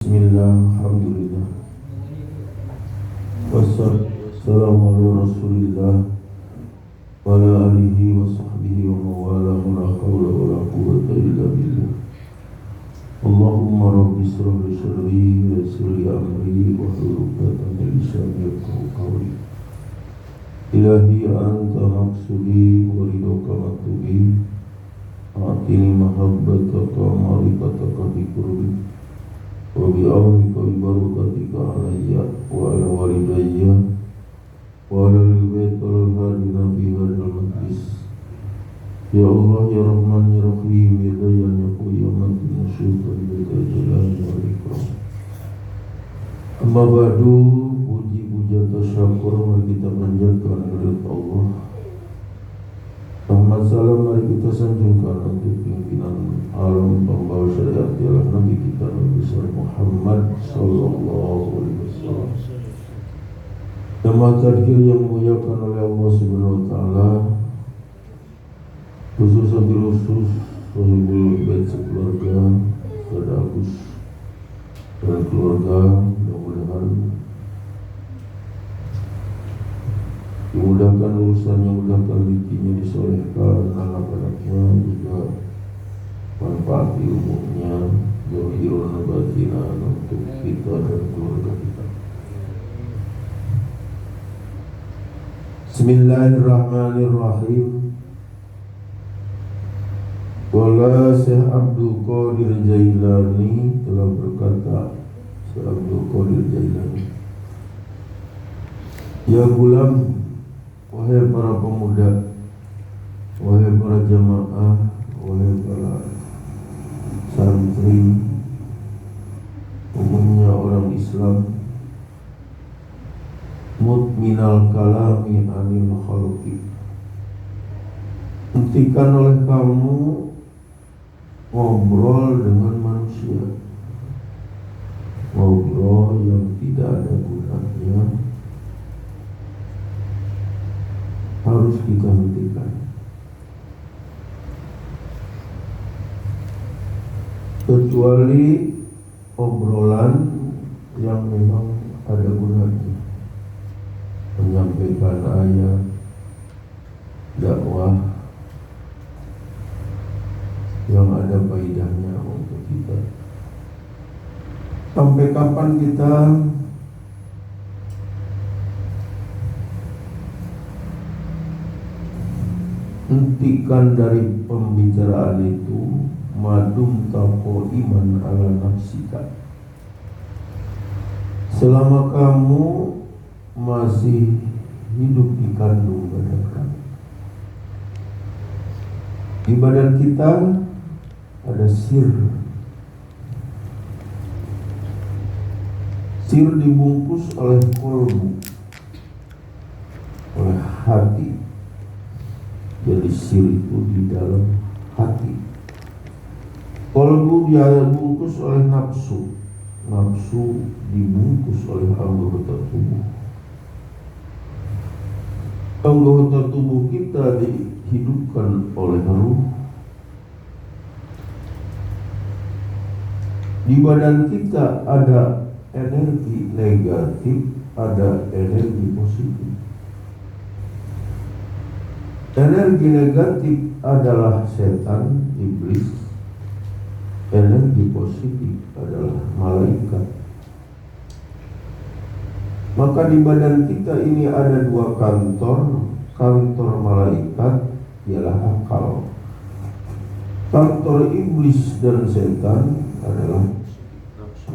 Bismillah, alhamdulillah. Wassalamu ala rasulillah wa ala alihi wa sahbihi wa mawala la hawla wa la quwwata illa billah. Allahumma rabbi shrah li sadri wa yassir li amri wa hlul 'uqdatam min lisani yafqahu qawli. Ilahi anta maqsudi wa ridhoka matlubi. Atini mahabbataka ma'rifataka bi qurbi. Wa bi'aunika wa barakatika alayya wa ala walidayya wa ala al-bait wal hadina fi hadzal majlis. Ya Allah ya Rahman ya Rahim ya Dayan ya Qayyum ya Syaitan ya Jalal wal Ikram. Amma ba'du, puji puja tasyakur mari kita panjatkan kepada Allah. Rahmat salam mari kita sanjungkan untuk pimpinan alam pembawa syariat ialah Nabi kita Nabi besar Muhammad sallallahu alaihi wasallam. Jemaah takdir yang dimuliakan oleh Allah Subhanahu wa taala, khusus wabil khusus sahibul bait sekeluarga, Ustaz Agus dan keluarga, mudah-mudahan dimudahkan urusannya, mudahkan rezekinya, disolehkan anak-anaknya, juga manfaat ilmunya, zahirun batinan untuk kita dan keluarga kita. Bismillahirrahmanirrahim. Wala Syekh Abdul Qadir Jailani telah berkata, Syekh Abdul Qadir Jailani, ya gulam, wahai para pemuda, wahai para jamaah, wahai para santri, umumnya orang Islam, mutminal kalami anil khalqi, hentikan oleh kamu ngobrol dengan manusia, ngobrol yang tidak ada gunanya, harus kita hentikan. Kecuali obrolan yang memang ada gunanya, menyampaikan ayat, dakwah yang ada faedahnya untuk kita. Sampai kapan kita hentikan dari pembicaraan itu? Madum taqo iman ala nafsika, selama kamu masih hidup di kandung badan kamu. Di badan kita ada sir. Sir dibungkus oleh kolbu, oleh hati. Jadi sir itu di dalam hati. Kolbu dia bungkus oleh nafsu. Nafsu dibungkus oleh anggota tubuh. Anggota tubuh kita dihidupkan oleh ruh. Di badan kita ada energi negatif, ada energi positif. Energi negatif adalah setan, iblis. Energi positif adalah malaikat. Maka di badan kita ini ada dua kantor. Kantor malaikat ialah akal. Kantor iblis dan setan adalah nafsu.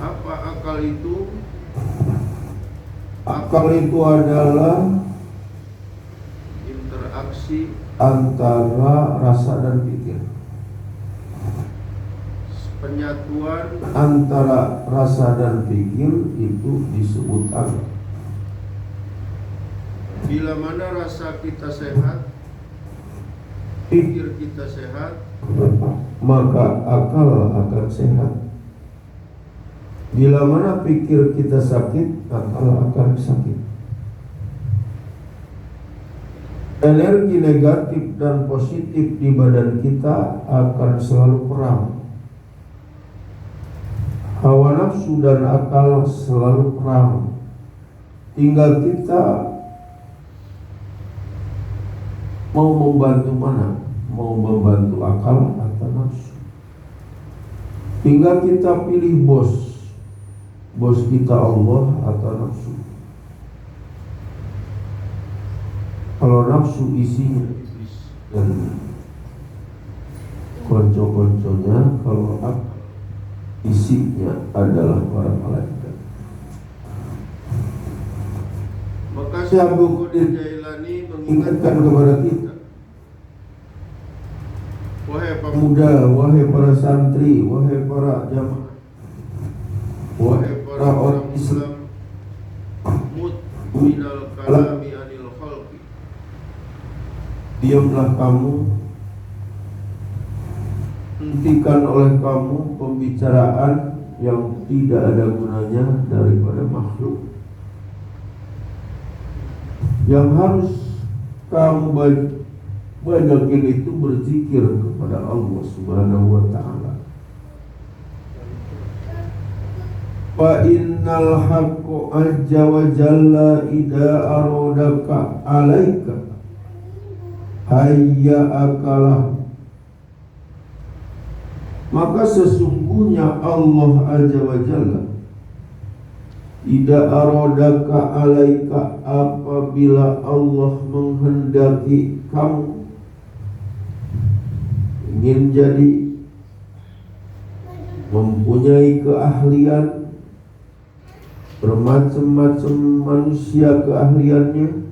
Apa akal itu? Akal itu adalah interaksi antara rasa dan pikir. Penyatuan antara rasa dan pikir itu disebut akal. Bila mana rasa kita sehat, pikir kita sehat, maka akal akan sehat. Bila mana pikir kita sakit, akal akan sakit. Energi negatif dan positif di badan kita akan selalu perang. Hawa nafsu dan akal selalu perang. Tinggal kita mau membantu mana? Mau membantu akal atau nafsu? Tinggal kita pilih bos. Bos kita Allah atau nafsu. Kalau nafsu isinya iblis dan konco-konconya, kalau isinya adalah para malaikat. Maka Syekh Abdul Qadir Jailani mengingatkan kepada kita, wahai pemuda, wahai para santri, wahai para jamaah, wahai para orang Islam, mut minal kalami anil khalqi, diamlah kamu, hentikan oleh kamu pembicaraan yang tidak ada gunanya daripada makhluk. Yang harus kamu banyakin itu berzikir kepada Allah Subhanahu wa ta'ala. Fa innal haqqo azza wa jalla idza aradaka alaika hayya akalah. Maka sesungguhnya Allah azza wa jalla idza aradaka alaika, apabila Allah menghendaki kamu ingin jadi mempunyai keahlian, bermacam-macam manusia keahliannya,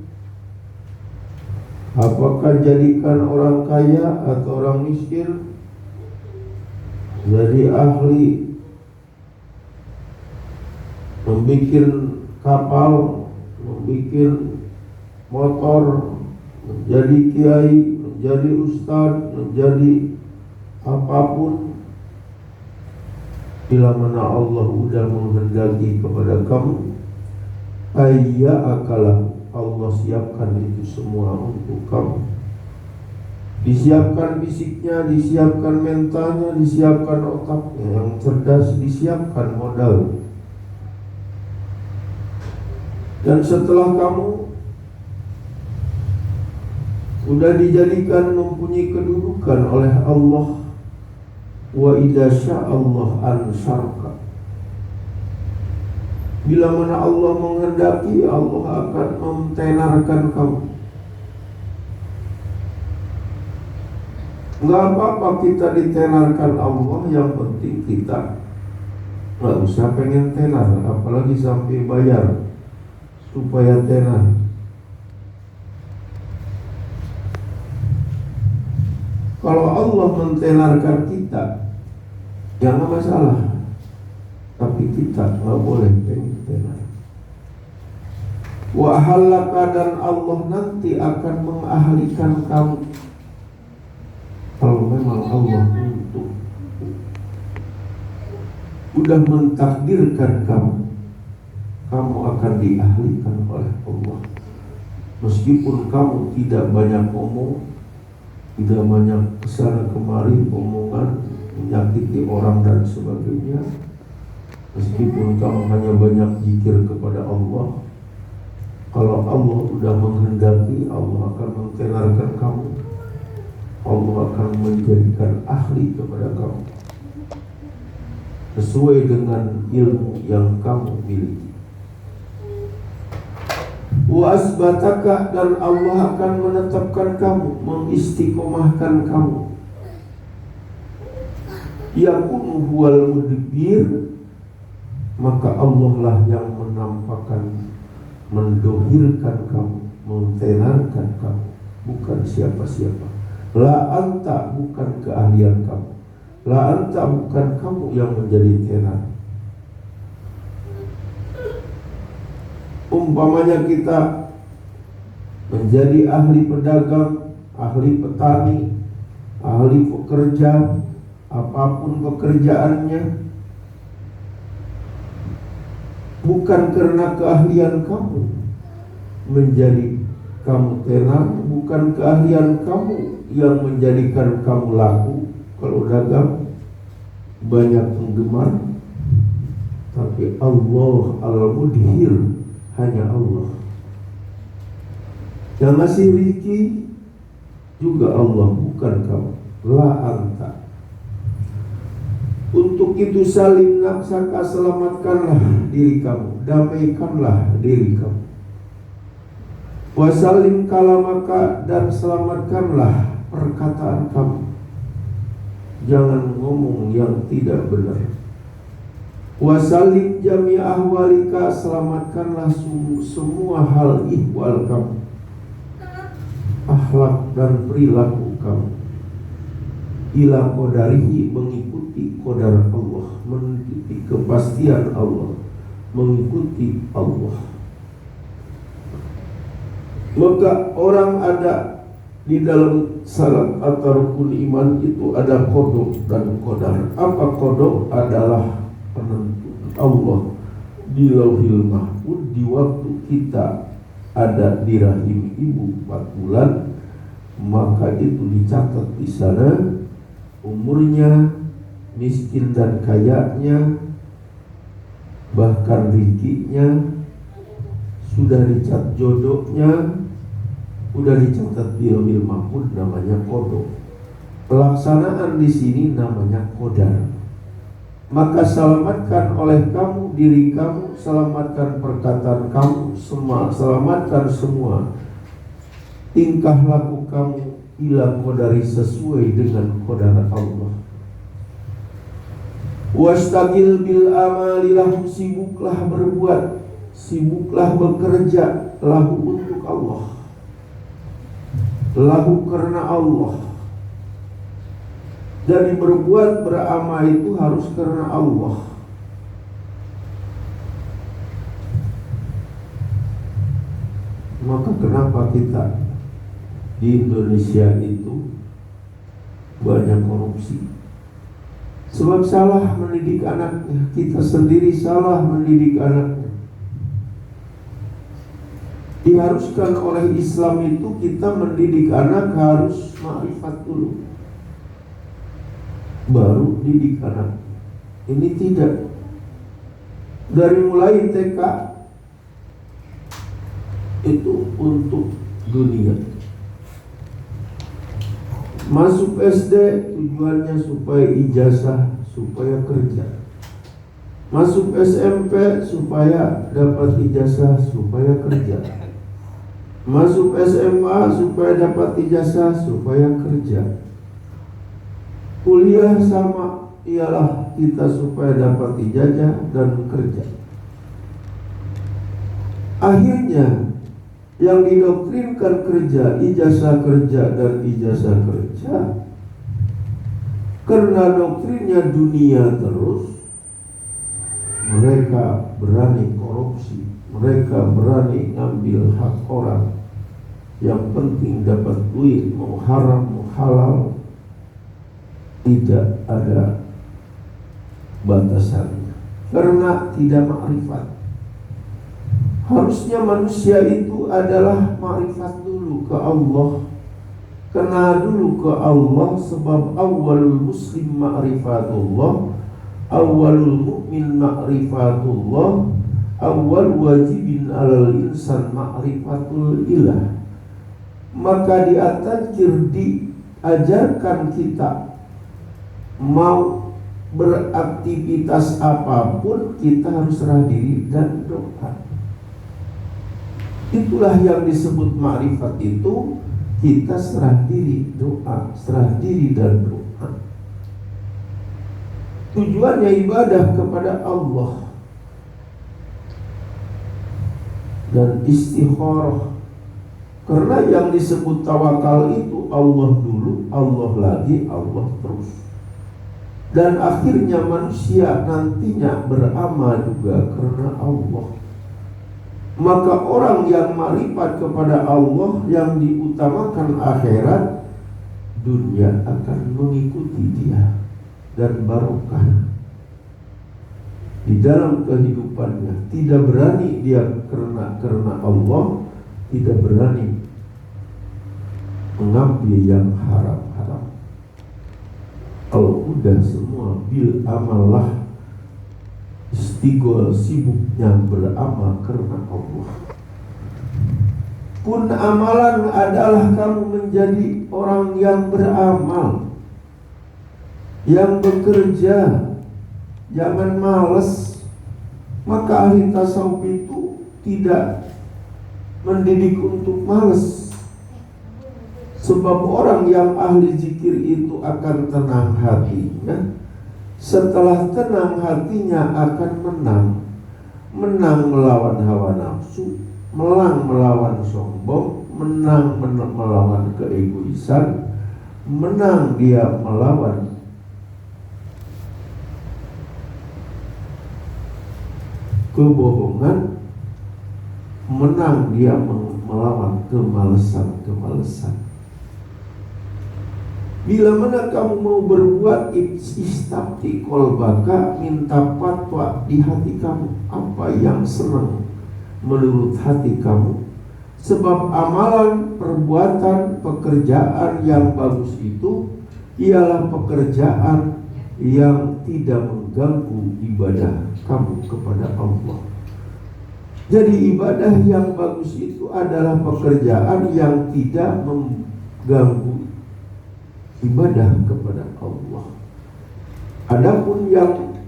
apakah jadikan orang kaya atau orang miskin, jadi ahli membikin kapal, membikin motor, menjadi kiai, menjadi ustadz, menjadi apapun. Bila mana Allah sudah menghendaki kepada kamu, hayya akalah, Allah siapkan itu semua untuk kamu. Disiapkan fisiknya, disiapkan mentalnya, disiapkan otaknya yang cerdas, disiapkan modal. Dan setelah kamu sudah dijadikan mempunyai kedudukan oleh Allah, wa idza sya'allah ansarka, bila mana Allah menghendaki, Allah akan mentenarkan kamu. Enggak apa-apa kita ditenarkan Allah, yang penting kita enggak usah pengen tenar, apalagi sampai bayar supaya tenar. Kalau Allah mentenarkan kita, jangan masalah, tapi kita nggak boleh pengen tenar. Wa halaka, dan Allah nanti akan mengahlikan kamu. Kalau memang Allah untuk sudah mentakdirkan kamu akan diahlikan oleh Allah. Meskipun kamu tidak banyak ngomong, tidak banyak kesana kemari omongan, menyakiti orang dan sebagainya, meskipun kamu hanya banyak zikir kepada Allah, kalau Allah sudah menghendaki, Allah akan mentenarkan kamu. Allah akan menjadikan ahli kepada kamu sesuai dengan ilmu yang kamu miliki. Wa asbataka, dan Allah akan menetapkan kamu, mengistiqomahkan kamu. Yakunu huwal mudbir, maka Allah lah yang menampakkan, mendohirkan kamu, mentenarkan kamu, bukan siapa-siapa. La anta, bukan keahlian kamu. La anta, bukan kamu yang menjadi tenar. Umpamanya kita menjadi ahli pedagang, ahli petani, ahli pekerja, apapun pekerjaannya, bukan karena keahlian kamu menjadi kamu tenar, bukan keahlian kamu yang menjadikan kamu laku. Kalau dagang banyak penggemar, tapi Allah al-mudhir, hanya Allah. Yang ngasih rezeki juga Allah, bukan kamu. La anta. Untuk itu salim nafsaka, selamatkanlah diri kamu, damaikanlah diri kamu. Wasalim kalamaka, dan selamatkanlah perkataan kamu. Jangan ngomong yang tidak benar. Wasalim jami' ahwalika, selamatkanlah semua hal ihwal kamu, akhlak dan perilaku kamu. Ila qadarihi, mengikuti qadar Allah, mengikuti kepastian Allah, mengikuti Allah. Maka orang ada di dalam syarat atau rukun iman itu ada qada dan qadar. Apa qada? Adalah penentuan Allah di Lauhil Mahfuz di waktu kita ada di rahim ibu 4 bulan, maka itu dicatat di sana umurnya, miskin dan kayanya, bahkan rezekinya, sudah dicatat jodohnya, sudah dicatat di Lauhil Mahfuz, namanya qada. Pelaksanaan di sini namanya qadar. Maka selamatkan oleh kamu diri kamu, selamatkan perkataan kamu, selamatkan semua tingkah laku kamu ila qadari, sesuai dengan qadar Allah. Wastagil bil amali lahu, sibuklah berbuat, sibuklah bekerja, lahu untuk Allah, lahu karena Allah. Jadi berbuat, beramal itu harus karena Allah. Maka kenapa kita di Indonesia itu banyak korupsi? Sebab salah mendidik anaknya. Kita sendiri salah mendidik anaknya. Diharuskan oleh Islam itu kita mendidik anak harus ma'rifat dulu, baru didik anak. Ini tidak. Dari mulai TK itu untuk dunia. Masuk SD tujuannya supaya ijazah, supaya kerja. Masuk SMP supaya dapat ijazah, supaya kerja. Masuk SMA supaya dapat ijazah, supaya kerja. Kuliah sama, ialah kita supaya dapat ijazah dan kerja. Akhirnya yang didoktrinkan kerja, ijazah kerja dan ijazah kerja, karena doktrinnya dunia terus, mereka berani korupsi, mereka berani ngambil hak orang. Yang penting dapat duit, mau haram mau halal, tidak ada batasannya, karena tidak ma'rifat. Harusnya manusia itu adalah ma'rifat dulu ke Allah, kenal dulu ke Allah. Sebab awalul muslim ma'rifatullah, awalul mu'min ma'rifatullah, awal wajibin alal insan ma'rifatul ilah. Maka di at-tadzkir diajarkan kita mau beraktivitas apapun kita harus serah diri dan doa. Itulah yang disebut ma'rifat itu, kita serah diri, doa, serah diri dan doa. Tujuannya ibadah kepada Allah dan istikharah. Karena yang disebut tawakal itu Allah dulu, Allah lagi, Allah terus. Dan akhirnya manusia nantinya beramal juga karena Allah. Maka orang yang ma'rifat kepada Allah, yang diutamakan akhirat, dunia akan mengikuti dia dan barokah di dalam kehidupannya. Tidak berani dia karena Allah, tidak berani mengambil yang haram-haram. Kalau udah semua bil amalah, istighol sibuknya beramal karena Allah. Pun amalan adalah kamu menjadi orang yang beramal, yang bekerja, jangan malas. Maka ahli tasawuf itu tidak mendidik untuk malas. Sebab orang yang ahli zikir itu akan tenang hatinya. Setelah tenang hatinya akan menang. Menang melawan hawa nafsu, menang melawan sombong, menang melawan keegoisan, menang dia melawan kebohongan, menang dia melawan kemalasan. Bila mana kamu mau berbuat istafti kolbaka, minta fatwa di hati kamu, apa yang senang menurut hati kamu. Sebab amalan, perbuatan, pekerjaan yang bagus itu ialah pekerjaan yang tidak mengganggu ibadah kamu kepada Allah. Jadi ibadah yang bagus itu adalah pekerjaan yang tidak mengganggu ibadah kepada Allah. Adapun yang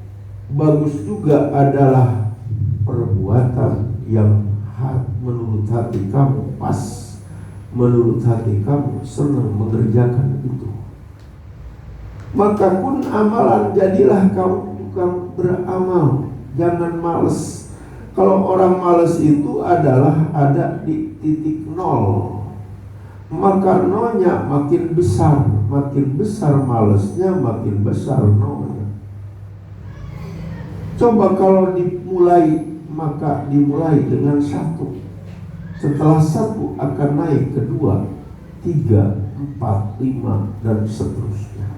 bagus juga adalah perbuatan yang menurut hati kamu pas, menurut hati kamu senang mengerjakan itu. Maka pun amalan, jadilah kamu tukang beramal, jangan males. Kalau orang males itu adalah ada di titik nol, maka nolnya makin besar malesnya, makin besar nolnya. Coba kalau dimulai, maka dimulai dengan 1. Setelah 1 akan naik ke 2, 3, 4, 5 dan seterusnya.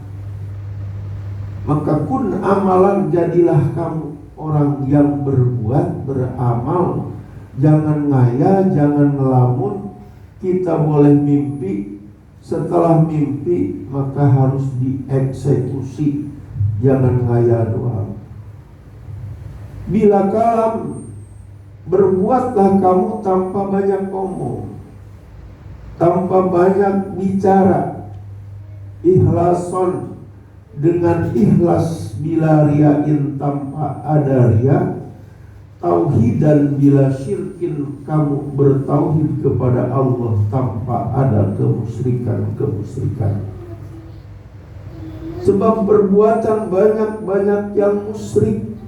Maka kun amalan, jadilah kamu orang yang berbuat, beramal. Jangan ngaya, jangan ngelamun. Kita boleh mimpi, setelah mimpi maka harus dieksekusi, jangan ngaya doang. Bila kalam, berbuatlah kamu tanpa banyak ngomong, tanpa banyak bicara. Ikhlason, dengan ikhlas, bila riain, tanpa ada ria. Tauhidan, bila syirkin, kamu bertauhid kepada Allah tanpa ada kemusyrikan. Sebab perbuatan banyak yang musyrik.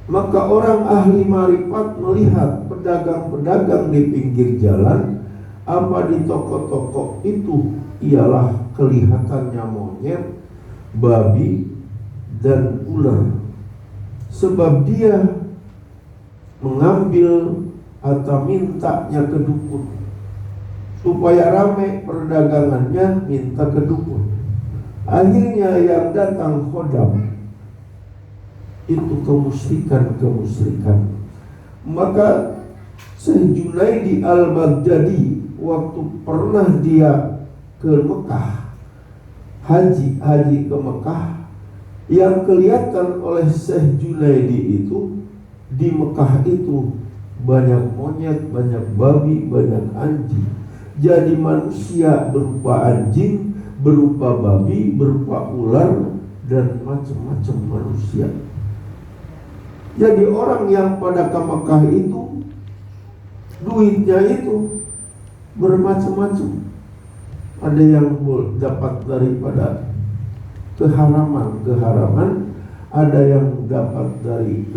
Maka orang ahli marifat melihat pedagang-pedagang di pinggir jalan, apa di toko-toko itu ialah kelihatannya monyet, babi, dan ular. Sebab dia mengambil atau mintanya ke dukun. Supaya ramai perdagangannya, minta ke dukun. Akhirnya yang datang khodam, itu kemusyrikan. Maka Syekh Junaidi Al-Baghdadi, waktu pernah dia ke Mekah, haji ke Mekah, yang kelihatan oleh Syekh Junaidi itu, di Mekah itu banyak monyet, banyak babi, banyak anjing. Jadi manusia berupa anjing, berupa babi, berupa ular, dan macam-macam manusia. Jadi orang yang pada ke Mekah itu, duitnya itu bermacam-macam. Ada yang dapat daripada keharaman, ada yang dapat dari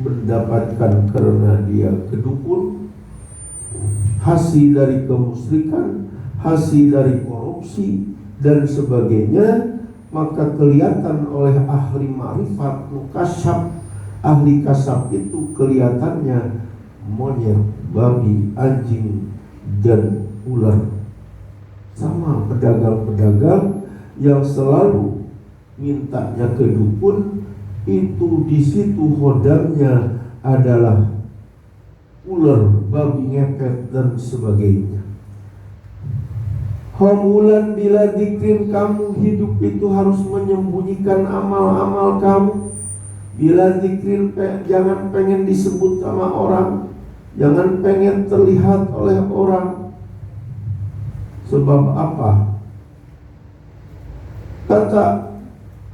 mendapatkan karena dia kedukun, hasil dari kemusyrikan, hasil dari korupsi dan sebagainya. Maka kelihatan oleh ahli marifat, mukasyaf, ahli kasab itu kelihatannya monyet, babi, anjing, dan ular. Sama pedagang-pedagang yang selalu mintanya ke dukun, itu di situ hodamnya adalah ular, babi ngepet dan sebagainya. Homulan bila dzikrin, kamu hidup itu harus menyembunyikan amal-amal kamu. Bila dzikrin, jangan pengen disebut sama orang, jangan pengen terlihat oleh orang. Sebab apa? Kata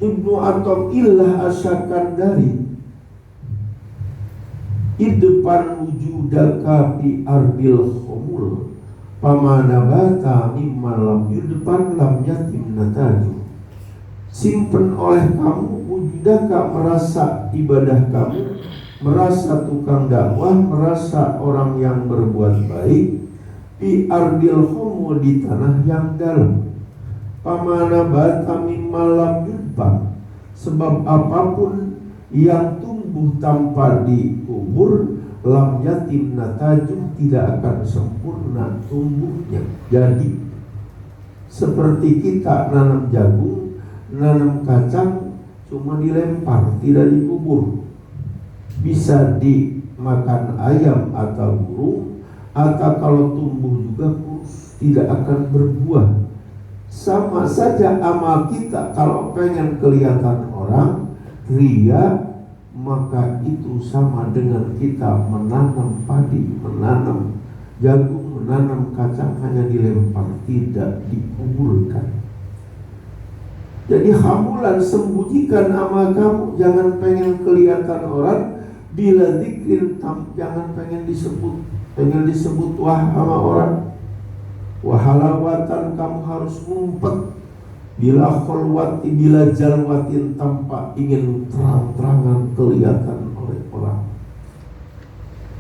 Ibnu Athaillah Asy-Syakandari, idpan wujudaka fi ardil khumul pamanabata mimma lam yudpan lam yatim nataju. Simpen oleh kamu wujudaka, merasa ibadah kamu, merasa tukang dakwah, merasa orang yang berbuat baik, fi ardil khumul, di tanah yang dalam. Pamanabata mimma lam yudpan, sebab apapun yang tumbuh tanpa dikubur, lam yatim nataju, tidak akan sempurna tumbuhnya. Jadi seperti kita nanam jagung, nanam kacang, cuma dilempar, tidak dikubur. Bisa dimakan ayam atau burung, atau kalau tumbuh juga kurus, tidak akan berbuah. Sama saja amal kita, kalau pengen kelihatan orang, ria, maka itu sama dengan kita menanam padi, menanam jagung, menanam kacang, hanya dilempar, tidak dikuburkan. Jadi hamulan, sembunyikan amal kamu, jangan pengen kelihatan orang. Bila dzikrin, jangan pengen disebut wah sama orang. Wahalawatan, kamu harus ngumpet. Bila kholwati, bila jalwatin, tanpa ingin terang-terangan kelihatan oleh orang.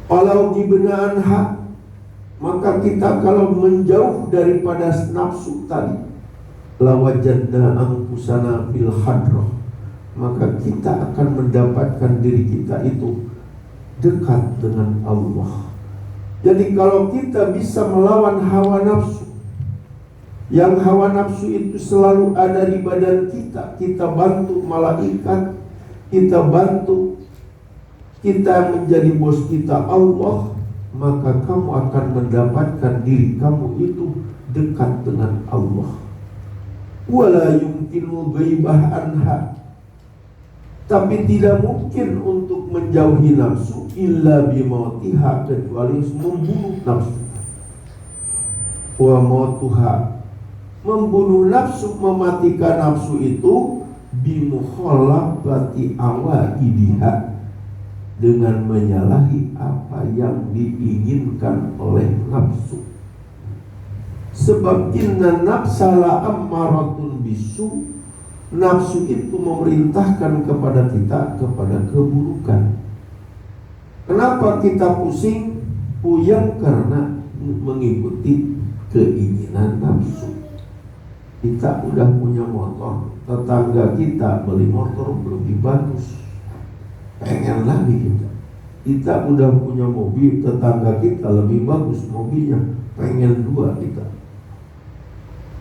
Kalau dibinaan hak, maka kita kalau menjauh daripada nafsu tadi, lawajadna anfusana fil hadrah, maka kita akan mendapatkan diri kita itu dekat dengan Allah. Jadi kalau kita bisa melawan hawa nafsu, yang hawa nafsu itu selalu ada di badan kita, kita bantu malaikat, kita bantu, kita menjadi bos kita Allah, maka kamu akan mendapatkan diri kamu itu dekat dengan Allah. Wala yumkinu ghaibah anha, tapi tidak mungkin untuk menjauhi nafsu illa bimautiha, kecuali membunuh nafsu. Wa mautuha, membunuh nafsu, mematikan nafsu itu bimukhalafati awaidiha, dengan menyalahi apa yang diinginkan oleh nafsu. Sebab inna nafsala ammaratun bisu, nafsu itu memerintahkan kepada kita kepada keburukan. Kenapa kita pusing, puyeng? Karena mengikuti keinginan nafsu. Kita udah punya motor, tetangga kita beli motor lebih bagus, pengen lagi kita. Kita udah punya mobil, tetangga kita lebih bagus mobilnya, pengen dua kita.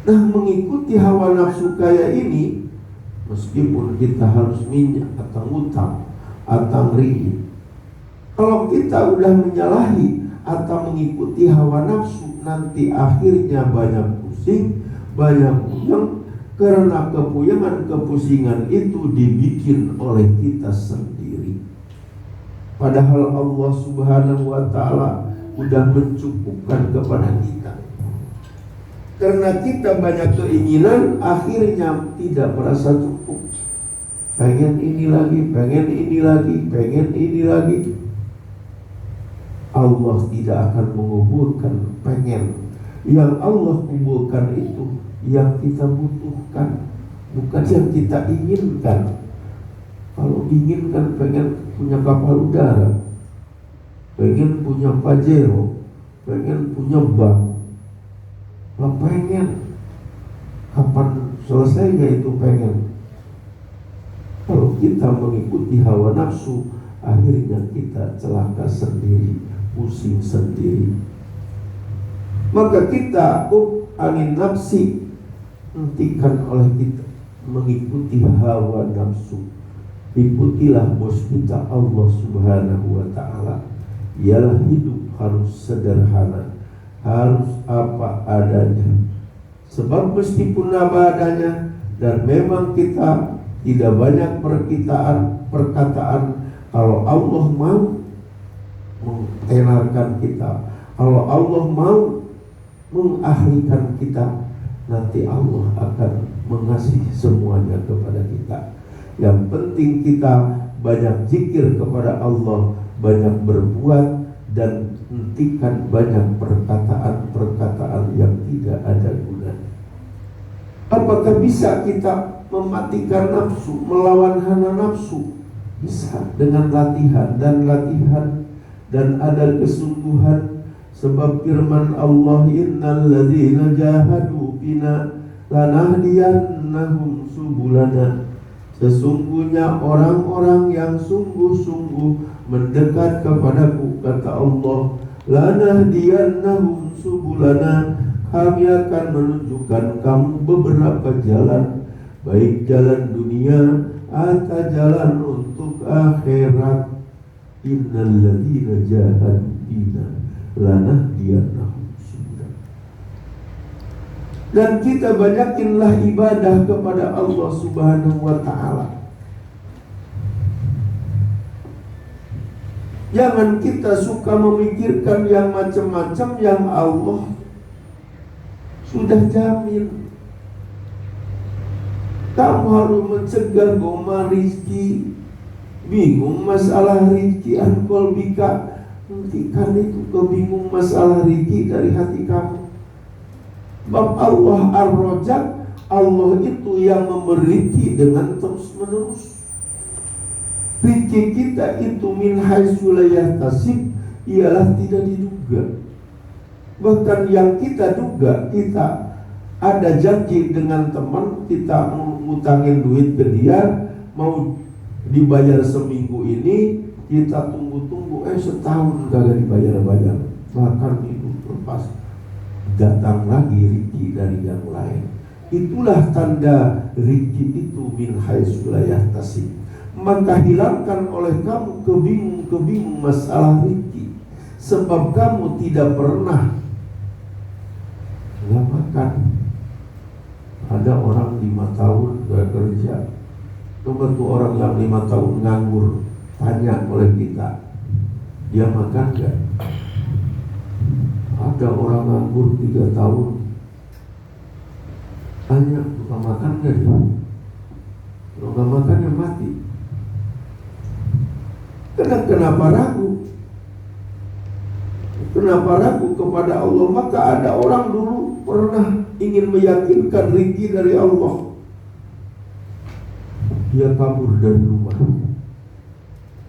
Nah, mengikuti hawa nafsu kayak ini, meskipun kita harus minyak atau utang atau ri, kalau kita udah menyalahi atau mengikuti hawa nafsu, nanti akhirnya banyak pusing, banyak puyeng. Karena kepuyengan, kepusingan itu dibikin oleh kita sendiri. Padahal Allah Subhanahu wa ta'ala udah mencukupkan kepada kita. Karena kita banyak keinginan, akhirnya tidak merasa cukup. Pengen ini lagi, pengen ini lagi, pengen ini lagi. Allah tidak akan menguburkan pengen. Yang Allah kuburkan itu yang kita butuhkan, bukan yang kita inginkan. Kalau inginkan pengen punya kapal udara, pengen punya Pajero, pengen punya bank, lah pengen, kapan selesainya itu pengen? Kalau kita mengikuti hawa nafsu, akhirnya kita celaka sendiri, pusing sendiri. Maka kita angin nafsi, hentikan oleh kita mengikuti hawa nafsu. Ikutilah bos kita Allah Subhanahu wa ta'ala. Ialah hidup harus sederhana, harus apa adanya. Sebab meskipun apa adanya, dan memang kita tidak banyak perkataan, kalau Allah mau mentenarkan kita, kalau Allah mau mengahlikan kita, nanti Allah akan mengasihi semuanya kepada kita. Yang penting kita banyak zikir kepada Allah, banyak berbuat, dan hentikan banyak perkataan-perkataan yang tidak ada gunanya. Apakah bisa kita mematikan nafsu, melawan hawa nafsu? Bisa, dengan latihan dan ada kesungguhan. Sebab firman Allah, innal ladzina jahadu fina lanahdiyannahum subulana. Sesungguhnya orang-orang yang sungguh-sungguh mendekat kepadaku, kata Allah, lanahdiyannahum subulana, kami akan menunjukkan kamu beberapa jalan, baik jalan dunia atau jalan untuk akhirat. Innal ladzina jahadu fina lanahdiyannahum subulana. Dan kita banyakinlah ibadah kepada Allah Subhanahu wa ta'ala. Jangan kita suka memikirkan yang macam-macam yang Allah sudah jamin. Kamu harus mencegah goma rizki. Bingung masalah rizki, angkol bika, hentikan itu kebingung masalah rizki dari hati kamu. Sebab Allah Ar-Razzaq, Allah itu yang memberi rezeki dengan terus menerus. Rezeki kita itu min haitsu la yahtasib, ialah tidak diduga. Bahkan yang kita duga, kita ada janji dengan teman, kita ngutangin duit ke dia, mau dibayar seminggu ini, kita tunggu-tunggu, setahun kagak dibayar-bayar. Bahkan itu lepas, datang lagi rezeki dari yang lain. Itulah tanda rezeki itu min haitsu la yahtasib. Maka hilangkan oleh kamu kebingung masalah rezeki. Sebab kamu tidak pernah nggak makan. Ada orang 5 tahun gak kerja. Coba tuh orang yang 5 tahun nganggur, tanya oleh kita, dia makan gak? Ada orang nganggur 3 tahun, tanya, suka makan gak dia? Kalau gak makan ya mati. Kenapa ragu? Kenapa ragu kepada Allah? Maka ada orang dulu pernah ingin meyakinkan rezeki dari Allah. Dia kabur dari rumah,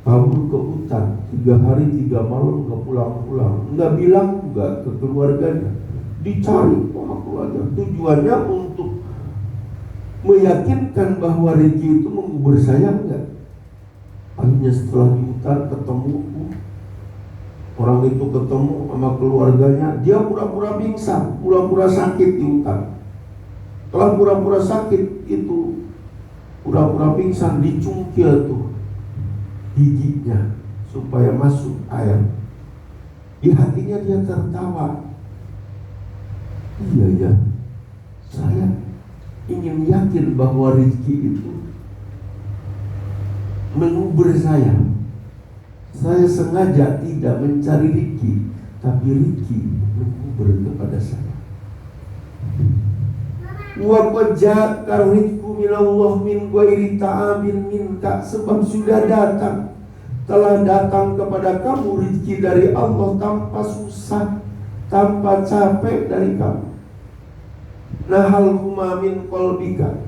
kabur ke hutan 3 hari 3 malam, gak pulang-pulang, gak bilang juga ke keluarganya. Dicari sama keluarga, tujuannya untuk meyakinkan bahwa rezeki itu mengubur saya enggak. Akhirnya setelah di hutan ketemu orang itu, ketemu sama keluarganya, dia pura-pura pingsan, pura-pura sakit di hutan. Setelah pura-pura sakit itu, pura-pura pingsan, dicungkil tuh giginya supaya masuk air. Di hatinya dia tertawa. Iya ya, saya ingin yakin bahwa rezeki itu mengubur saya. Saya sengaja tidak mencari rezeki, tapi rezeki mengubur kepada saya. Wa qad ja'aka rizqu minallah min ghairi ta'abin minka, sebab sudah datang, telah datang kepada kamu rezeki dari Allah tanpa susah, tanpa capek dari kamu. Nahal huma min qalbika,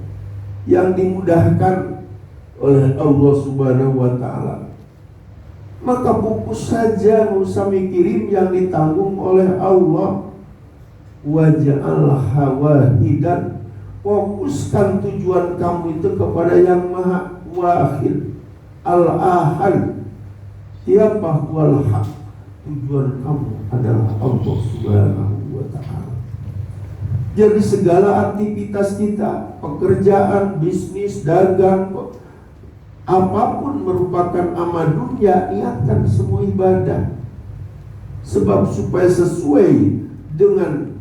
yang dimudahkan oleh Allah Subhanahu wa ta'ala. Maka fokus saja, nggak usah mikirin yang ditanggung oleh Allah. Waja'al hawahidan, fokuskan tujuan kamu itu kepada yang maha wahid al-ahad. Siapa wal haq? Tujuan kamu adalah Allah Subhanahu wa ta'ala. Jadi segala aktivitas kita, pekerjaan, bisnis, dagang, apapun merupakan amal dunia, niatkan semua ibadah. Sebab supaya sesuai dengan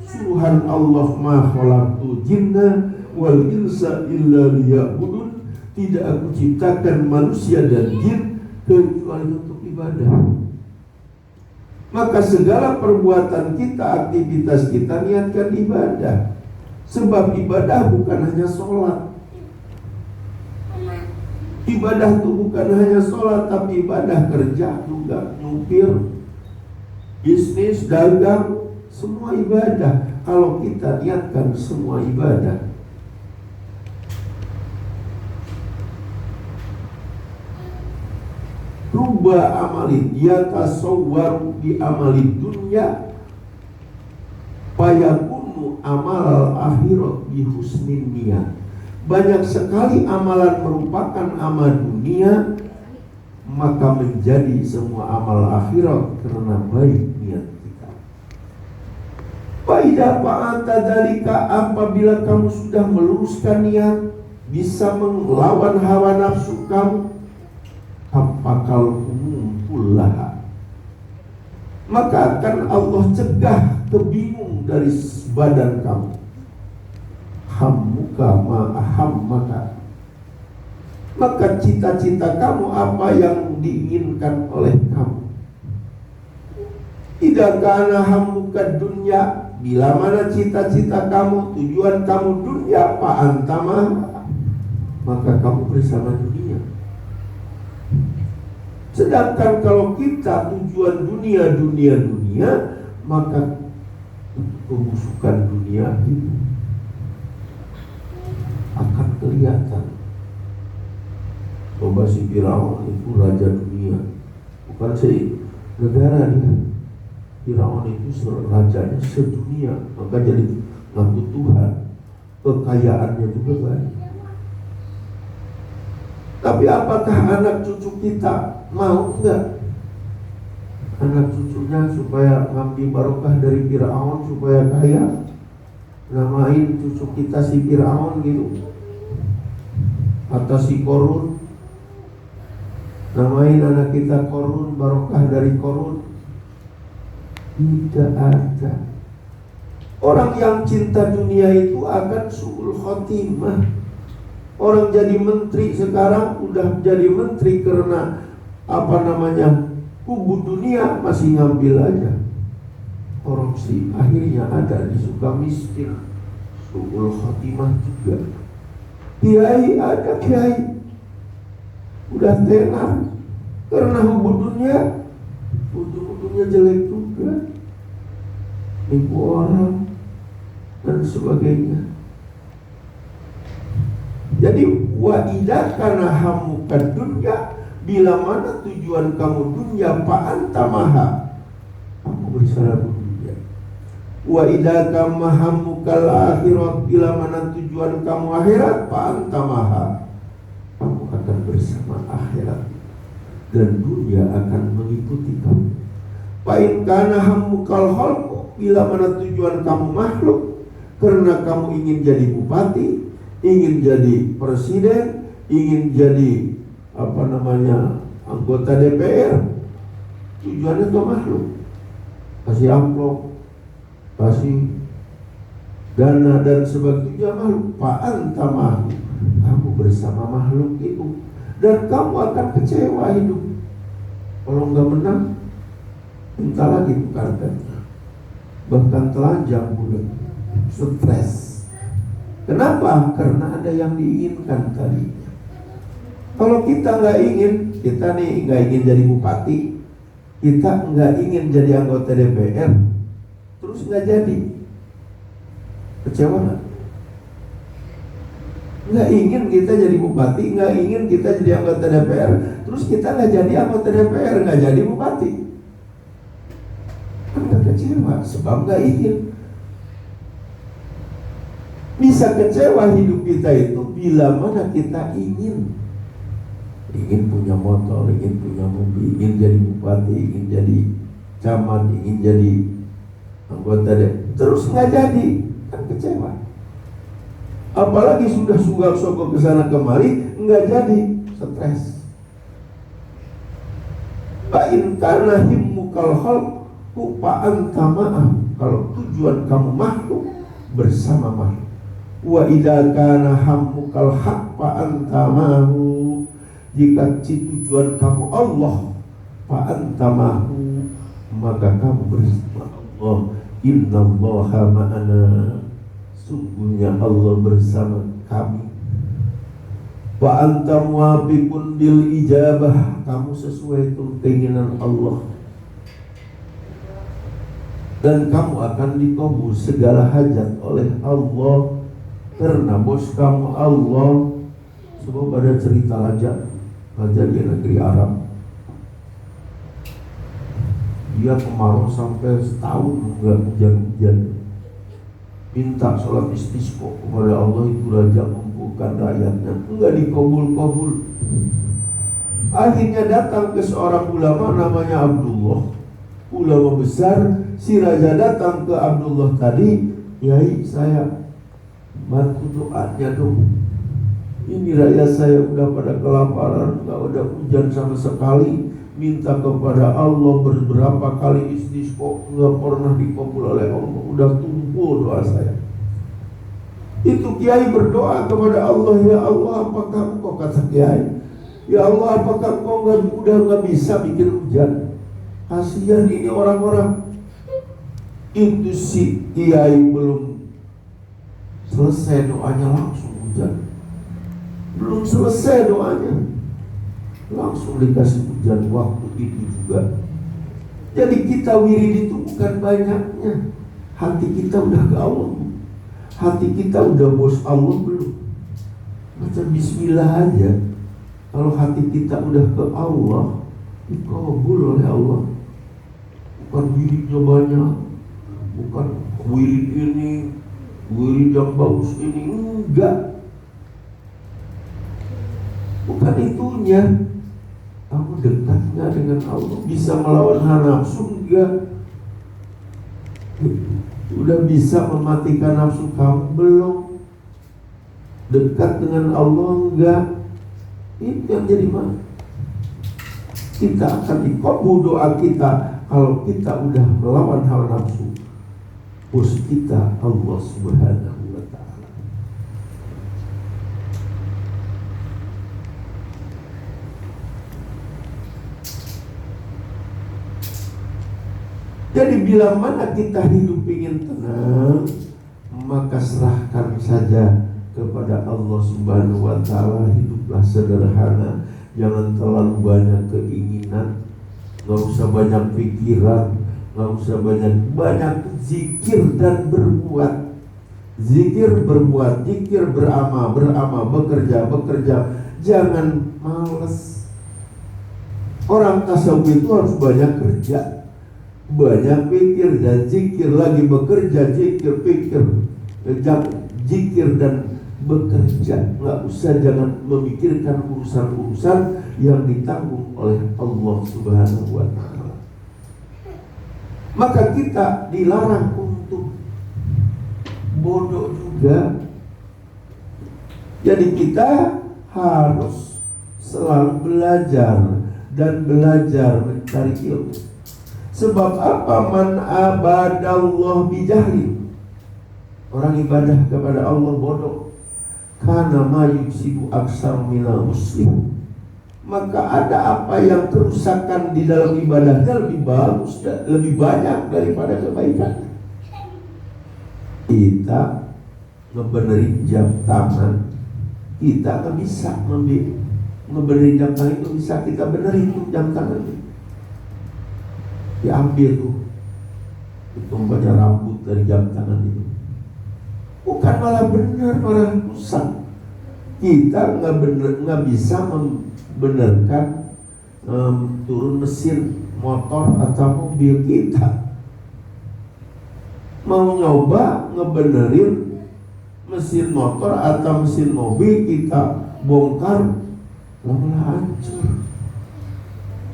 suruhan Allah, ma khalaqtu jinna wal insa illa liya'budun, tidak aku ciptakan manusia dan jin kecuali untuk ibadah. Maka segala perbuatan kita, aktivitas kita, niatkan ibadah. Sebab ibadah bukan hanya sholat. Ibadah itu bukan hanya sholat, tapi ibadah kerja juga, nyupir, bisnis, dagang, semua ibadah. Kalau kita niatkan semua ibadah. Ruba amalin yatasawwaru bi amalid dunya fayakunu amal akhirat bi husnin niyat. Banyak sekali amalan merupakan amal dunia, maka menjadi semua amal akhirat karena baik niat kita. Faidah fa'ata dzalika, apabila kamu sudah meluruskan niat, bisa melawan hawa nafsu kamu, apakal kumpulaha, maka akan Allah cegah kebingung dari badan kamu. Hammuka ma'ahammaka, maka cita-cita kamu apa yang diinginkan oleh kamu. Idza kana hammuka dunya, bila mana cita-cita kamu, tujuan kamu dunia, fa antama, maka kamu bersama dunia. Sedangkan kalau kita tujuan dunia, maka kebusukan dunia itu akan kelihatan. Coba si Firaun itu raja dunia, bukan negara dia. Firaun itu rajanya sedunia, maka jadi ngaku Tuhan, kekayaannya juga banyak. Tapi apakah anak cucu kita mau enggak? Anak cucunya supaya ngambil barokah dari Firaun supaya kaya, namain cucu kita si Firaun gitu, atau si Korun, namain anak kita Korun, barokah dari Korun. Tidak ada. Orang yang cinta dunia itu akan su'ul khotimah. Orang jadi menteri sekarang udah jadi menteri karena kubu dunia, masih ngambil aja. Korupsi, akhirnya ada di suka miskin, su'ul khotimah juga. Kiai, ada kiai udah tenar karena hubud dunia, ujung-ujungnya jelek juga, nipu orang dan sebagainya. Jadi wa idza kana hamuka dunya, bila mana tujuan kamu dunia, fa anta maha, kamu bersama dunia. Wa idza kana hamukal akhirat, bila mana tujuan kamu akhirat, fa anta maha, kamu akan bersama akhirat dan dunia akan mengikuti kamu. Fa in kana hamukal khalq, bila mana tujuan kamu makhluk, karena kamu ingin jadi bupati, ingin jadi presiden, ingin jadi anggota DPR, tujuannya ke makhluk, kasih amplop, kasih dana dan sebagainya makhluk. Fa anta mahu, kamu bersama makhluk itu, dan kamu akan kecewa hidup. Kalau nggak menang, minta lagi karpetnya, bahkan telanjang bulat, stres. Kenapa? Karena ada yang diinginkan tadinya. Kalau kita nggak ingin, kita nih nggak ingin jadi bupati, kita nggak ingin jadi anggota DPR, terus nggak jadi, kecewa nggak? Nggak ingin kita jadi bupati, nggak ingin kita jadi anggota DPR, terus kita nggak jadi anggota DPR, nggak jadi bupati, kan nggak kecewa, sebab nggak ingin. Bisa kecewa hidup kita itu bila mana kita ingin punya motor, ingin punya mobil, ingin jadi bupati, ingin jadi camat, ingin jadi anggota terus nggak jadi, kan kecewa. Apalagi sudah sogok ke sana kemari nggak jadi, stres. Fa in kana himmukal khalq fa anta ma'ah, kalau tujuan kamu makhluk bersama makhluk. Wa idza kana hammukal haq fa anta mahu, jika tujuan kamu Allah fa anta mahu, maka kamu bersama Allah. Innallaha ma'ana, sungguhnya Allah bersama kami. Wa anta muwafiqun bil ijabah, kamu sesuai dengan keinginan Allah, dan kamu akan dikabul segala hajat oleh Allah, karena bos kamu Allah. Sebab ada cerita raja di negeri Arab, dia kemarau sampai setahun enggak hujan-hujan, minta sholat istisqa kepada Allah, itu raja membuka rakyatnya, enggak dikabul-kabul. Akhirnya datang ke seorang ulama namanya Abdullah, ulama besar. Si raja datang ke Abdullah tadi, "Yai, saya bantu doanya dong. Ini rakyat saya udah pada kelaparan, enggak ada hujan sama sekali, minta kepada Allah beberapa kali istisqa, enggak pernah dikabul oleh Allah, udah tumpul doa saya." Itu kiai berdoa kepada Allah, "Ya Allah, apakah engkau," kata kiai, "ya Allah, apakah engkau udah nggak bisa bikin hujan? Kasihan ini orang-orang." Itu si kiai belum selesai doanya langsung hujan. Belum selesai doanya langsung dikasih hujan waktu itu juga. Jadi kita wirid itu bukan banyaknya, hati kita udah ke Allah, hati kita udah bos Allah belum. Macam bismillah aja, kalau hati kita udah ke Allah, dikabul oleh Allah. Bukan wiridnya banyak, bukan wirid ini, wirid yang bagus ini, enggak. Bukan itunya. Kamu dekat nggak dengan Allah? Bisa melawan hawa nafsu enggak? Udah bisa mematikan nafsu kamu belum? Dekat dengan Allah enggak? Itu yang jadi mana? Kita akan dikabul doa kita kalau kita udah melawan hawa nafsu. Bos kita Allah Subhanahu wa ta'ala. Jadi bila mana kita hidup ingin tenang, maka serahkan saja kepada Allah Subhanahu wa ta'ala. Hiduplah sederhana, jangan terlalu banyak keinginan, gak usah banyak pikiran, gak usah banyak zikir dan berbuat. Zikir berbuat, zikir beramal, bekerja. Jangan malas. Orang tasawuf itu harus banyak kerja, banyak pikir dan zikir, lagi bekerja, zikir, pikir, zikir dan bekerja. Nggak usah, jangan memikirkan urusan-urusan yang ditanggung oleh Allah Subhanahu wa ta'ala. Maka kita dilarang untuk bodoh juga. Jadi kita harus selalu belajar dan belajar mencari ilmu. Sebab apa? Man abadallah bijahli, orang ibadah kepada Allah bodoh, karena ma yusibu aksar minal muslim, maka ada apa yang kerusakan di dalam ibadahnya lebih bagus dan lebih banyak daripada kebaikan. Kita ngebenerin jam tangan, kita nggak bisa ngebenerin jam tangan itu, bisa kita benerin tuh jam tangan, diambil tuh banyak rambut dari jam tangan itu, bukan malah benar, malah rusak. Kita nggak bisa membenarkan turun mesin motor atau mobil. Kita mau nyoba ngebenerin mesin motor atau mesin mobil, kita bongkar malah hancur,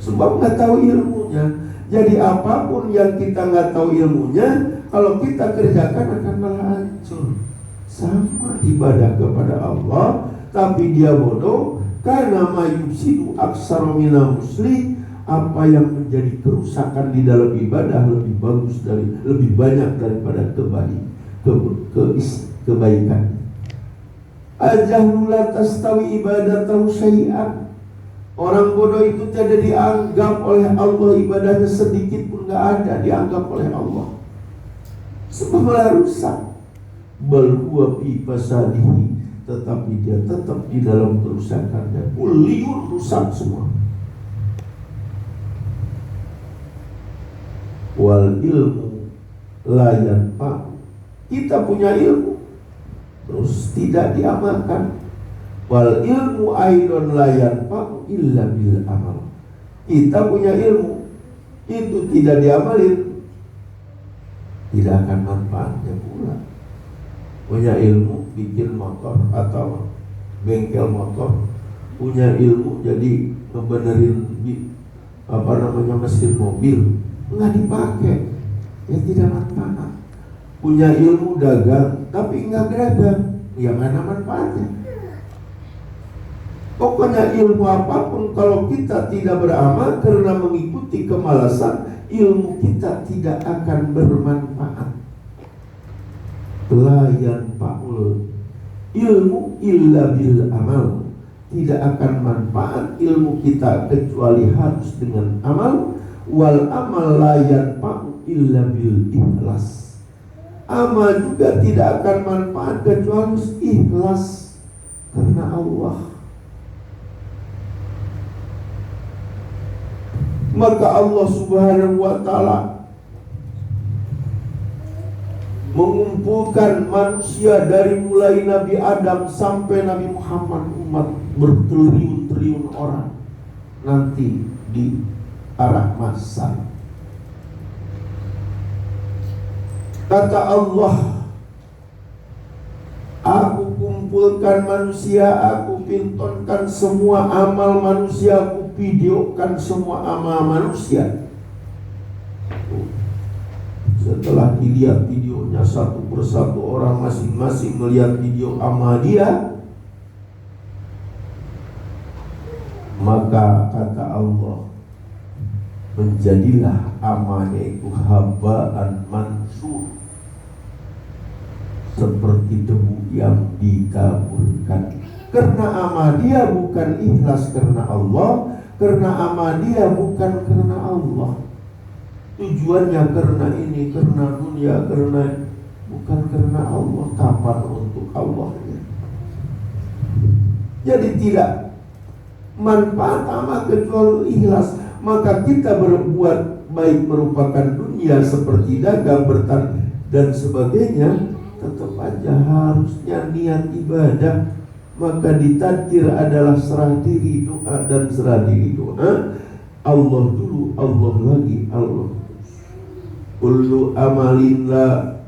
sebab nggak tahu ilmunya. Jadi apapun yang kita nggak tahu ilmunya, kalau kita kerjakan akan malah hancur. Sama ibadah kepada Allah, tapi dia bodoh, karena mayusidu aksar minal muslim, apa yang menjadi kerusakan di dalam ibadah lebih banyak daripada kebaikan. Al-jahlu la tastawi ibadatahu syai'an. Orang bodoh itu tidak dianggap oleh Allah, ibadahnya sedikit pun gak ada dianggap oleh Allah, sebab malah rusak. Bal huwa fi fasadihi, tetapi dia tetap di dalam kerusakannya. Liur, rusak semua. Wal ilmu la yanfa, kita punya ilmu terus tidak diamalkan. Wal ilmu aidon la yanfa illa bil amal, kita punya ilmu itu tidak diamalin, tidak akan manfaatnya pula. Punya ilmu bikin motor atau bengkel motor, punya ilmu jadi ngebenerin mesin mobil, nggak dipakai, ya tidak manfaat. Punya ilmu dagang tapi nggak dagang, ya mana manfaatnya. Pokoknya ilmu apapun kalau kita tidak beramal karena mengikuti kemalasan, ilmu kita tidak akan bermanfaat. La yanfa'ul ilmu illa bil amal, tidak akan manfaat ilmu kita kecuali harus dengan amal. Wal amal la yanfa'u illa bil ikhlas, amal juga tidak akan manfaat kecuali ikhlas karena Allah. Maka Allah Subhanahu wa ta'ala mengumpulkan manusia dari mulai Nabi Adam sampai Nabi Muhammad, umat bertriliun-triliun orang nanti di arah masa. Kata Allah, aku kumpulkan manusia, aku pintonkan semua amal manusia, aku videokan semua amal manusia. Setelah dilihat videonya satu persatu, orang masing-masing melihat video amal dia, maka kata Allah, menjadilah amalnya itu habaan mansur, seperti debu yang ditaburkan. Karena amal dia bukan ikhlas karena Allah, karena amal dia bukan karena Allah. Tujuannya karena ini, karena dunia, karena bukan karena Allah. Kapan untuk Allah? Jadi tidak manfaat amal kecuali ikhlas. Maka kita berbuat baik merupakan dunia seperti dagang, bertani dan sebagainya, tetap aja harusnya niat ibadah. Maka ditadbir adalah serah diri doa dan serah diri doa. Allah dulu, Allah lagi, Allah. Kullu amalin la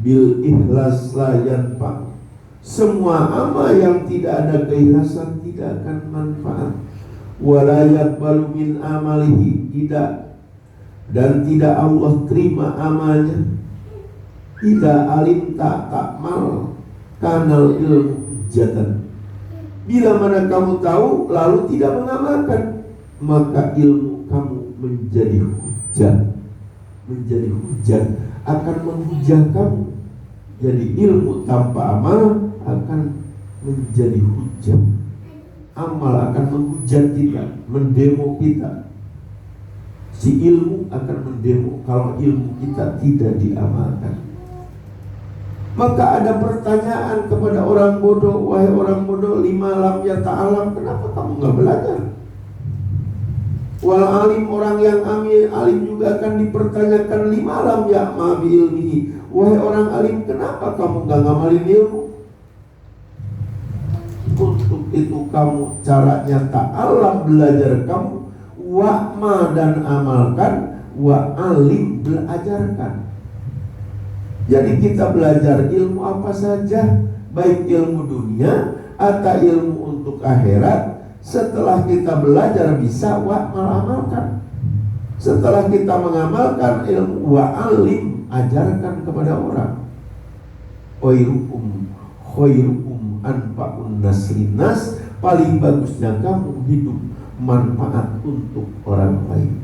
bil ikhlas la yanfa. Semua amal yang tidak ada keikhlasan tidak akan manfaat. Wala yaqbalu min amalihi, tidak, dan tidak Allah terima amalnya. Tidak alim tak takmal kanal ilmu hujatan. Bila mana kamu tahu lalu tidak mengamalkan, maka ilmu kamu menjadi hujat. Menjadi hujan, akan menghujat kamu. Jadi ilmu tanpa amal akan menjadi hujan. Amal akan menghujat kita, mendemo kita. Si ilmu akan mendemo kalau ilmu kita tidak diamalkan. Maka ada pertanyaan kepada orang bodoh, wahai orang bodoh, lima lam ya ta'alam, kenapa kamu gak belajar? Wal alim, orang yang alim juga akan dipertanyakan, lima lam ya ma bi ilmihi, wahai orang alim, kenapa kamu gak ngamalin ilmu? Untuk itu kamu caranya ta'alam, belajar kamu, wa'ma dan amalkan, wa'alim belajarkan. Jadi kita belajar ilmu apa saja, baik ilmu dunia atau ilmu untuk akhirat. Setelah kita belajar bisa amalkan. Setelah kita mengamalkan ilmu, wa'alim, ajarkan kepada orang. Khairukum anfa'un nas linnas, paling bagusnya kamu hidup manfaat untuk orang lain.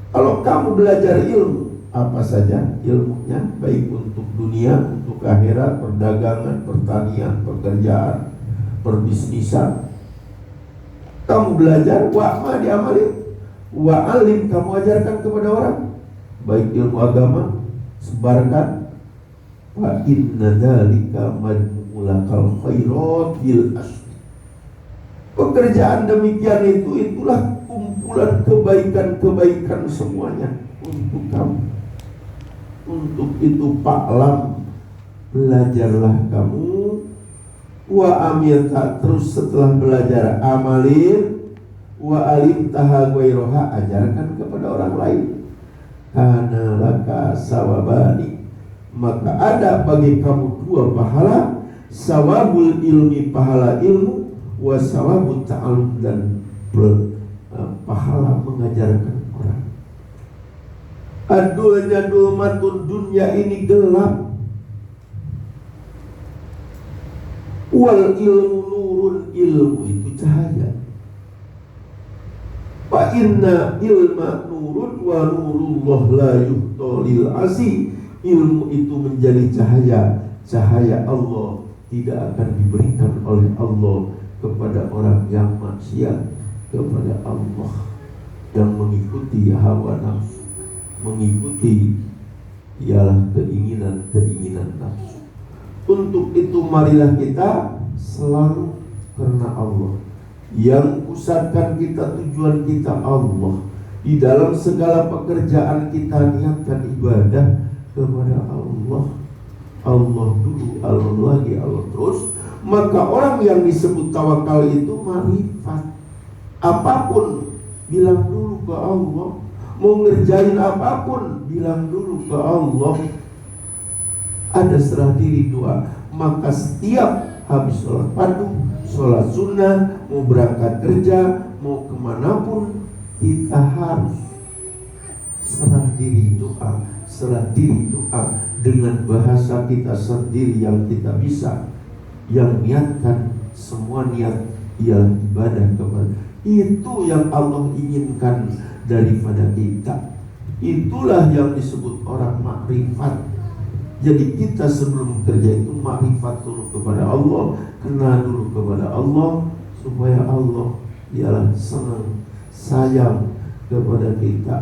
Kalau kamu belajar ilmu, apa saja ilmunya, baik untuk dunia, untuk akhirat, perdagangan, pertanian, pekerjaan, perbisnisan, kamu belajar, wa'ma diamalin, wa'alim, kamu ajarkan kepada orang, baik ilmu agama, sebarkan. Wa inna dzalika majmu'ul khairat bil asli. Pekerjaan demikian itulah kumpulan kebaikan-kebaikan semuanya untuk kamu. Untuk itu Paklam, belajarlah kamu, wa amilta, terus setelah belajar amalin, wa alim tahagwairoha, ajarkan kepada orang lain. Kana laka sawabani, maka ada bagi kamu dua pahala, sawabul ilmi, pahala ilmu, wa sawabut ta'alum, dan pahala mengajarkan orang. Ad-dunya dulmatun, dunia ini gelap. Wal ilmu nurun, ilmu itu cahaya. Fa inna ilma nurun wa nurullah la yuhtolil asi. Ilmu itu menjadi cahaya. Cahaya Allah tidak akan diberikan oleh Allah kepada orang yang maksiat kepada Allah, yang mengikuti hawa nafsu, mengikuti ialah keinginan-keinginan nafsu. Untuk itu marilah kita selalu karena Allah, yang pusatkan kita, tujuan kita Allah. Di dalam segala pekerjaan kita niatkan ibadah kepada Allah. Allah dulu, Allah lagi, Allah terus. Maka orang yang disebut tawakal itu marifat. Apapun bilang dulu ke Allah. Mau ngerjain apapun bilang dulu ke Allah. Ada serah diri doa. Maka setiap habis sholat fardu, sholat sunnah, mau berangkat kerja, mau kemanapun, kita harus serah diri doa. Serah diri doa dengan bahasa kita sendiri yang kita bisa, yang niatkan semua niat ialah ibadah kepada. Itu yang Allah inginkan daripada kita. Itulah yang disebut orang makrifat. Jadi kita sebelum kerja itu makrifat dulu kepada Allah, kenal dulu kepada Allah, supaya Allah ialah senang, sayang kepada kita.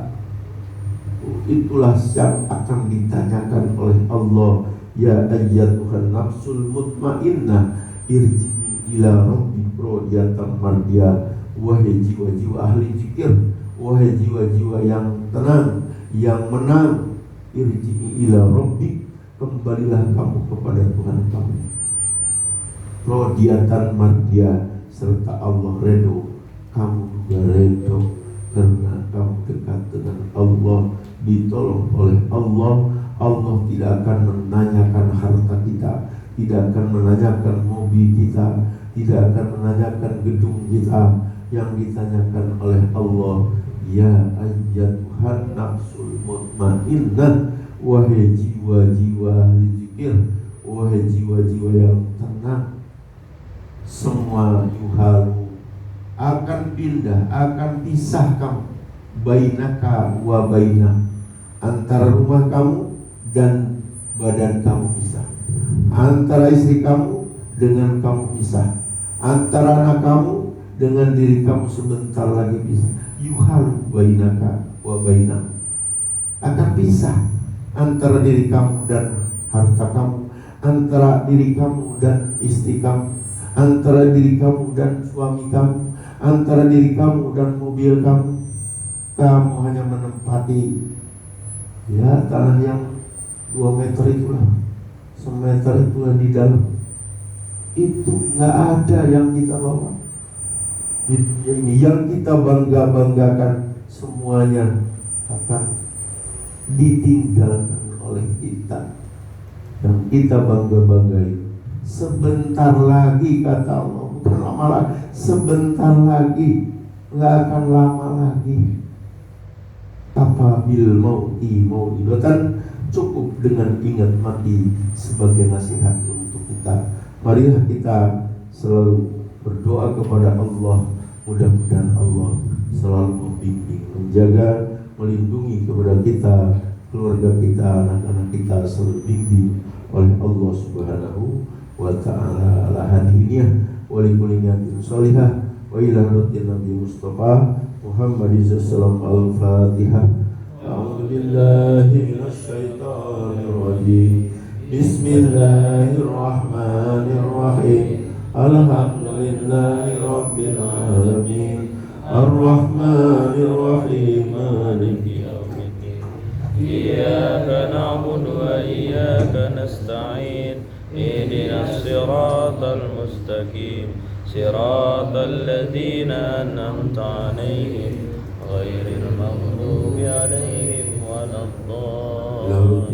Itulah yang akan ditanyakan oleh Allah. Ya ayyatuhan nafsul mutmainnah, irji'i ila rabbik radiyatan mardiyah. Wahai jiwa-jiwa ahli zikir, wahai jiwa-jiwa yang tenang, yang menang, irji'i ila rabbik, kembalilah kamu kepada Tuhan kamu, radiyatan mardiyah, serta Allah redho, kamu juga redho karena kamu dekat dengan Allah, ditolong oleh Allah. Allah tidak akan menanyakan harta kita, tidak akan menanyakan mobil kita, tidak akan menanyakan gedung kita. Yang ditanyakan oleh Allah, ya ayyatuhan nafsul mutmainnah, wahai jiwa-jiwa zikir, wahai jiwa-jiwa yang tenang. Semua yuhalu akan pindah, akan pisah kamu, bainaka wa bainah, antara rumah kamu dan badan kamu pisah, antara istri kamu dengan kamu pisah, antara anak kamu dengan diri kamu sebentar lagi pisah. Yuhalu bainaka wa bainah, akan pisah antara diri kamu dan harta kamu, antara diri kamu dan istri kamu, antara diri kamu dan suami kamu, antara diri kamu dan mobil kamu. Kamu hanya menempati tanah yang 2 meter itulah, semeter itulah di dalam. Itu nggak ada yang kita bawa. Di dunia ini yang kita bangga-banggakan semuanya akan ditinggalkan oleh kita. Yang kita bangga-banggai sebentar lagi, kata Allah, bukan lama lagi, sebentar lagi, nggak akan lama lagi. Apa bil mau'idatan, cukup dengan ingat mati sebagai nasihat untuk kita. Marilah kita selalu berdoa kepada Allah Mudah-mudahan Allah selalu membimbing, menjaga, melindungi kepada kita, keluarga kita, anak-anak kita selalu dibimbing oleh Allah Subhanahu wa ta'ala. Ala hadiniyah wa likulli niyatin sholihah wa ila hadratin Nabi Mustafa Muhammad sallallahu al-Fatihah. A'udzu billahi minasy syaithanir rajim. Bismillahirrahmanirrahim. Alhamdulillahi rabbil alamin. Ar-Rahmanir Rahim. Maliki yaumiddin. Iyyaka na'budu wa iyyaka nasta'in. Ihdinas siratal mustaqim. Siratal ladzina an'amta 'alaihim ghairil maghdubi 'alaihim waladdallin.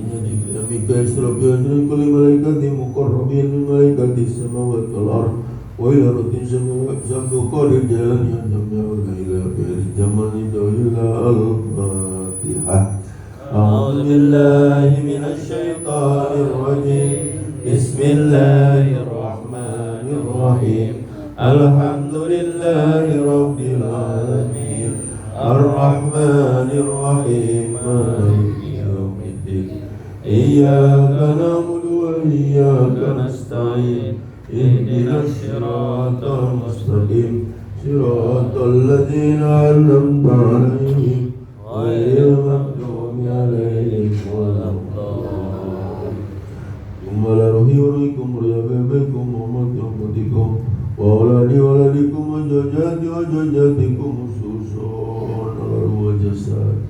Mika Israfil dan kulli malaikati muqarrabin malaikati samawati wal ard wa ila rabbin sabdu qadir jalan yang jamnya ila akhir zaman ila al-Fatihah. A'udzu billahi minasy syaithanir rajim. Bismillahirrahmanirrahim. Alhamdulillahi rabbil alamin. Ar-Rahmanir Rahim. Maliki yaumiddin. Iyyaka na'budu wa iyyaka nasta'in. Ihdinas siratal mustaqim. Siratal ladzina an'amta 'alaihim ghairil maghdubi 'alaihim waladdallin. Bismillahirrahmanirrahim. Riyabakum wa ummatikum wa auladi waladikum wa jajati wa jajatikum susun ala wajasad.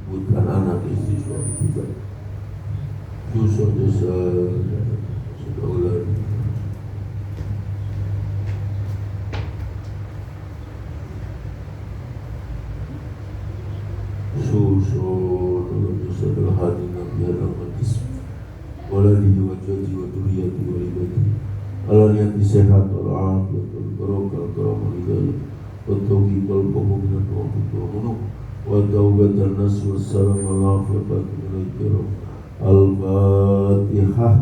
Bukan anak istri suami kita. Dosa-dosa sedaulat susun dalam dosa dalam hati Nabi Adam Matis waladi wa jaji wa duriyati wa ibadi ala niyati sehat wal afiyat wal barokah karamah hidayah wa taufiq wal pemungkinan wa munuk wa taubatan nas wa salam wa afiyat minal Al-Fatihah.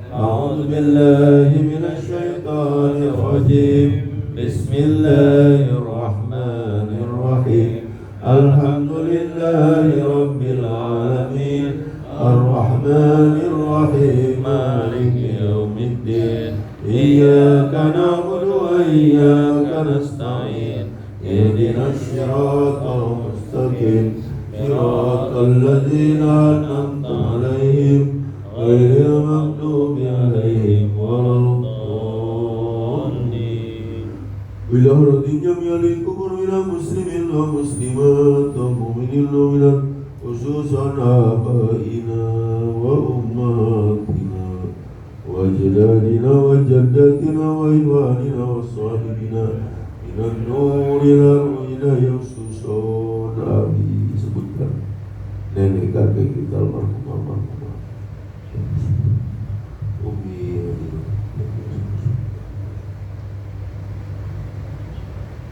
A'udzu billahi minasy syaithanir rajim. Bismillahirrahmanirrahim. Alhamdulillahi rabbil alamin. Ar-Rahmanir Rahim. Maliki yaumiddin. Iyyaka na'budu wa iyyaka nasta'in. Ihdinas siratal mustaqim. Siratal ladzina an'amta 'alaihim ghairil maghdubi 'alaihim waladdallin. Bila haradin jami'al kubur minal muslimin wa muslimat wa mu'minin wa minal khususan abaina wa ummatina wa ajdadina wa jaddatina wa ikhwanina wa sahibina minan nuri ila yususun amin. Sebutkan nenek kakek kita almarhumah Umi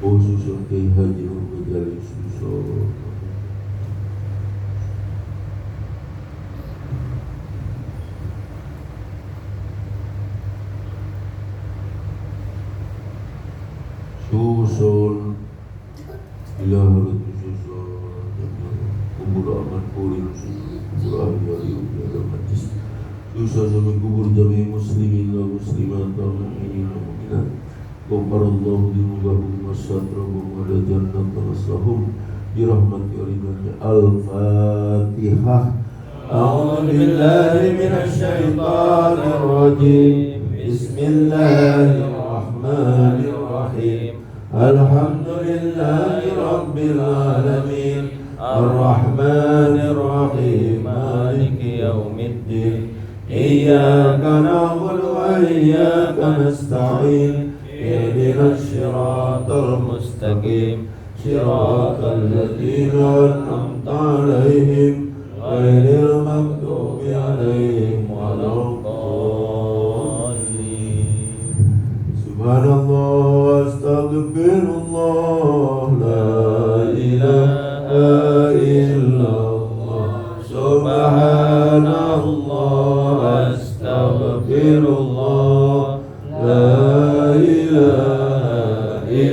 Susun Kiai Haji Jalil Susun ila halut kubur aman kurin kubur ahli dalam hadis dosa sama kubur jami muslimin wa muslimat wa mu'minin wa mu'minat qabarallahu dimubahum wasyatrahum wa jannat maslahum birahmati ridhanya. Al-Fatihah. A'udzu billahi minasy syaithanir rajim. Bismillahirrahmanirrahim. Alhamdulillahi rabbil alamin. Ar-Rahmanir Rahim. Maliki yaumiddin. Iyyaka na'budu wa iyyaka nasta'in. Ihdinas siratal mustaqim. Siratal ladzina an'amta 'alaihim ghairil maghdubi 'alaihim waladdallin. Subhanallah, astaghfirullah, la ilaha illallah. Subhanallah, astaghfirullah, la ilaha illallah.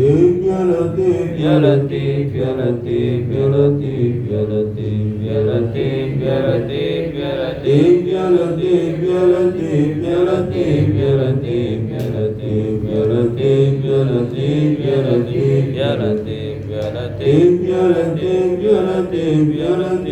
Latif ya Latif Ya Latif Ya Latif Ya Latif Ya Latif Ya Latif Ya Latif Ya Latif Ya Latif ya Latif ya Latif Ya Latif Ya Latif Ya Latif Ya Latif Ya Latif Ya Latif Ya Latif Ya Latif ya Latif ya Latif